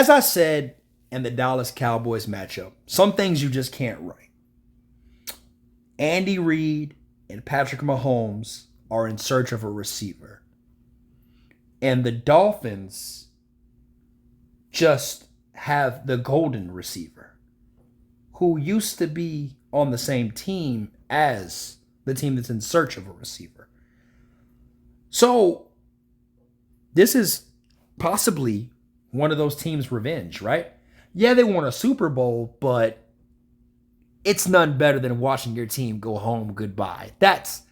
As I said in the Dallas Cowboys matchup, some things you just can't write. Andy Reid and Patrick Mahomes are in search of a receiver. And the Dolphins just have the golden receiver, who used to be on the same team as the team that's in search of a receiver. So, this is possibly one of those teams' revenge, right? Yeah, they won a Super Bowl, but it's none better than watching your team go home goodbye. That's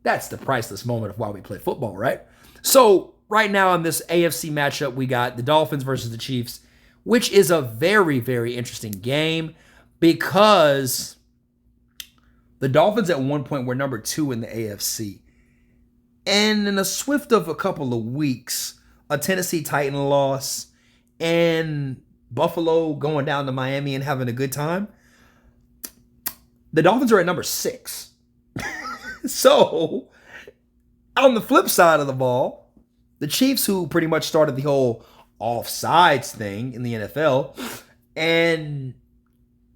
the priceless moment of why we play football, right? So, right now in this AFC matchup, we got the Dolphins versus the Chiefs, which is a very, very interesting game because the Dolphins at one point were number 2 in the AFC. And in a swift of a couple of weeks, a Tennessee Titan loss and Buffalo going down to Miami and having a good time, the Dolphins are at number 6. So, on the flip side of the ball, the Chiefs, who pretty much started the whole offsides thing in the NFL, and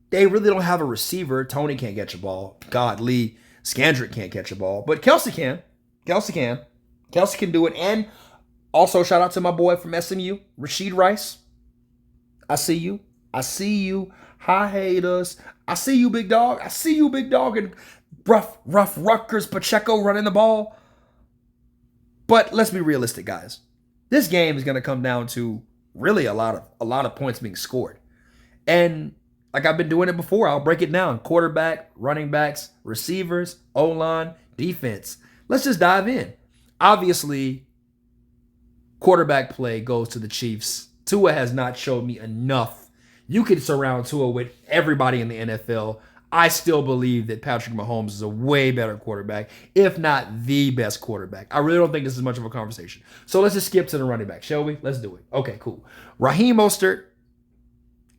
they really don't have a receiver. Tony can't catch a ball. God, Lee Scandrick can't catch a ball. But Kelsey can. Kelsey can do it. And also, shout out to my boy from SMU, Rashid Rice. I see you. Hi, haters. I see you, big dog. And rough Rutgers Pacheco running the ball. But let's be realistic, guys. This game is going to come down to really a lot of points being scored. And like I've been doing it before, I'll break it down. Quarterback, running backs, receivers, O-line, defense. Let's just dive in. Obviously, quarterback play goes to the Chiefs. Tua has not showed me enough. You could surround Tua with everybody in the NFL. I still believe that Patrick Mahomes is a way better quarterback, if not the best quarterback. I really don't think this is much of a conversation. So let's just skip to the running back, shall we? Let's do it. Okay, cool. Raheem Mostert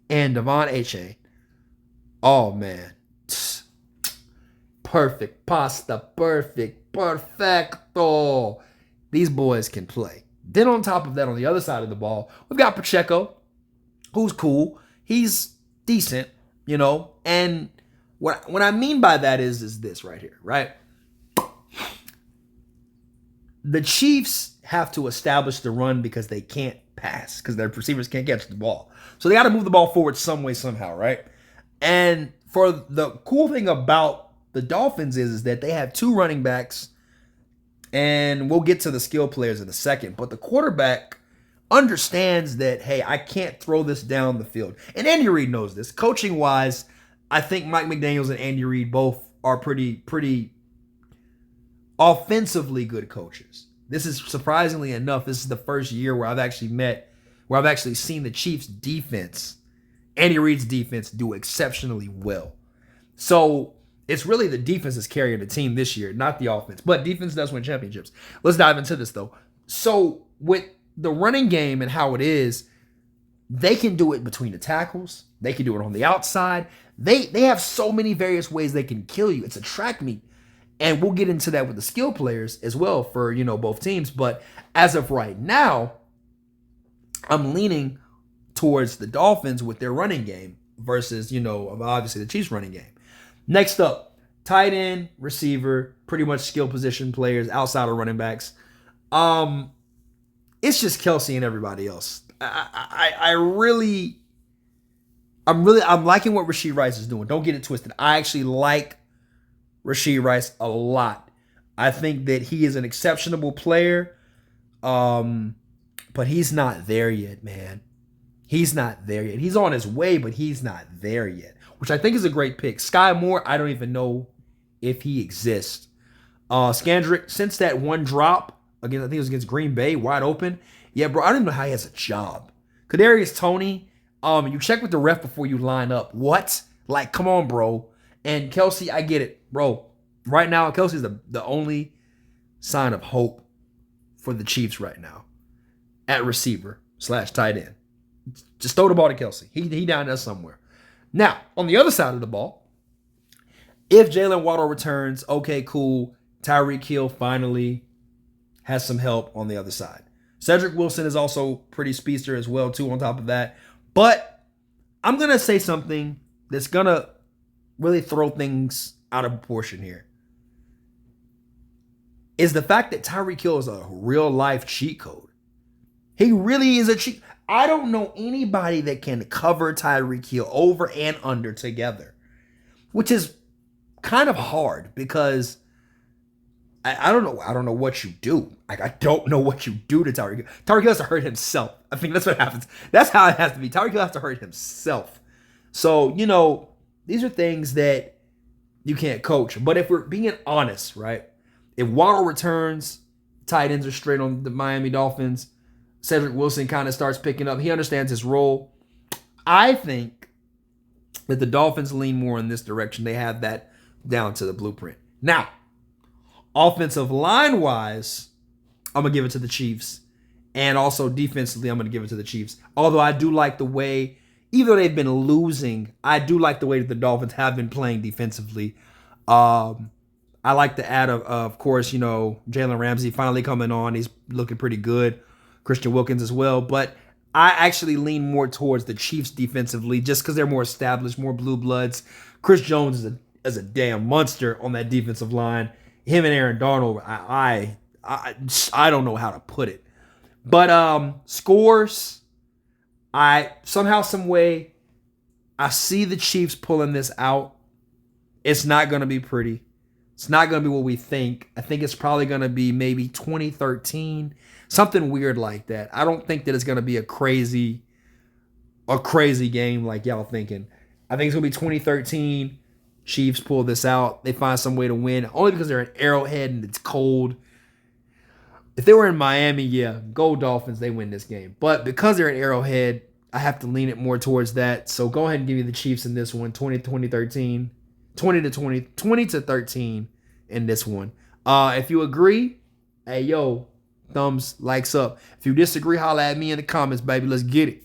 and Devon Achane. Oh, man. Perfect. Pasta. Perfecto. These boys can play. Then on top of that, on the other side of the ball, we've got Pacheco, who's cool. He's decent, and what I mean by that is this right here, right? The Chiefs have to establish the run because they can't pass, because their receivers can't catch the ball. So they got to move the ball forward some way, somehow, right? And for the cool thing about the Dolphins is that they have 2 running backs, and we'll get to the skill players in a second, but the quarterback understands that, hey, I can't throw this down the field. And Andy Reid knows this. Coaching-wise, I think Mike McDaniels and Andy Reid both are pretty offensively good coaches. This is, surprisingly enough, this is the first year where I've actually seen the Chiefs' defense, Andy Reid's defense, do exceptionally well. So it's really the defense that's carrying the team this year, not the offense. But defense does win championships. Let's dive into this, though. So with the running game and how it is, they can do it between the tackles. They can do it on the outside. They have so many various ways they can kill you. It's a track meet. And we'll get into that with the skill players as well for, both teams. But as of right now, I'm leaning towards the Dolphins with their running game versus, obviously the Chiefs running game. Next up, tight end, receiver, pretty much skill position players outside of running backs. It's just Kelsey and everybody else. I'm liking what Rashid Rice is doing. Don't get it twisted. I actually like Rashid Rice a lot. I think that he is an exceptional player, but he's not there yet, man. He's not there yet. He's on his way, but he's not there yet, which I think is a great pick. Sky Moore, I don't even know if he exists. Scandrick, since that one drop, again, I think it was against Green Bay, wide open. Yeah, bro, I don't even know how he has a job. Kadarius Toney, you check with the ref before you line up. What? Like, come on, bro. And Kelsey, I get it, bro. Right now, Kelsey's the only sign of hope for the Chiefs right now at receiver / tight end. Just throw the ball to Kelsey. He down there somewhere. Now, on the other side of the ball, if Jalen Waddle returns, okay, cool. Tyreek Hill finally has some help on the other side. Cedric Wilson is also pretty speedster as well, too, on top of that. But I'm going to say something that's going to really throw things out of proportion here. Is the fact that Tyreek Hill is a real life cheat code. He really is a cheat. I don't know anybody that can cover Tyreek Hill over and under together, which is kind of hard because I don't know. I don't know what you do. Like, I don't know what you do to Tyreek Hill. Tyreek Hill has to hurt himself. I think that's what happens. That's how it has to be. Tyreek Hill has to hurt himself. So, these are things that you can't coach. But if we're being honest, right? If Waddle returns, tight ends are straight on the Miami Dolphins. Cedric Wilson kind of starts picking up. He understands his role. I think that the Dolphins lean more in this direction. They have that down to the blueprint. Now, offensive line-wise, I'm going to give it to the Chiefs. And also defensively, I'm going to give it to the Chiefs. Although I do like the way, even though they've been losing, I do like the way that the Dolphins have been playing defensively. I like the add of course, Jalen Ramsey finally coming on. He's looking pretty good. Christian Wilkins as well. But I actually lean more towards the Chiefs defensively just because they're more established, more blue bloods. Chris Jones is a damn monster on that defensive line. Him and Aaron Donald, I don't know how to put it. But scores, somehow, some way, I see the Chiefs pulling this out. It's not going to be pretty. It's not going to be what we think. I think it's probably going to be maybe 2013, something weird like that. I don't think that it's going to be a crazy game like y'all thinking. I think it's going to be 2013. Chiefs pull this out. They find some way to win, only because they're in Arrowhead and it's cold. If they were in Miami, yeah, go Dolphins, they win this game. But because they're in Arrowhead, I have to lean it more towards that. So go ahead and give me the Chiefs in this one, 20-13. 20-13 in this one. If you agree, hey, yo, thumbs, likes up. If you disagree, holla at me in the comments, baby. Let's get it.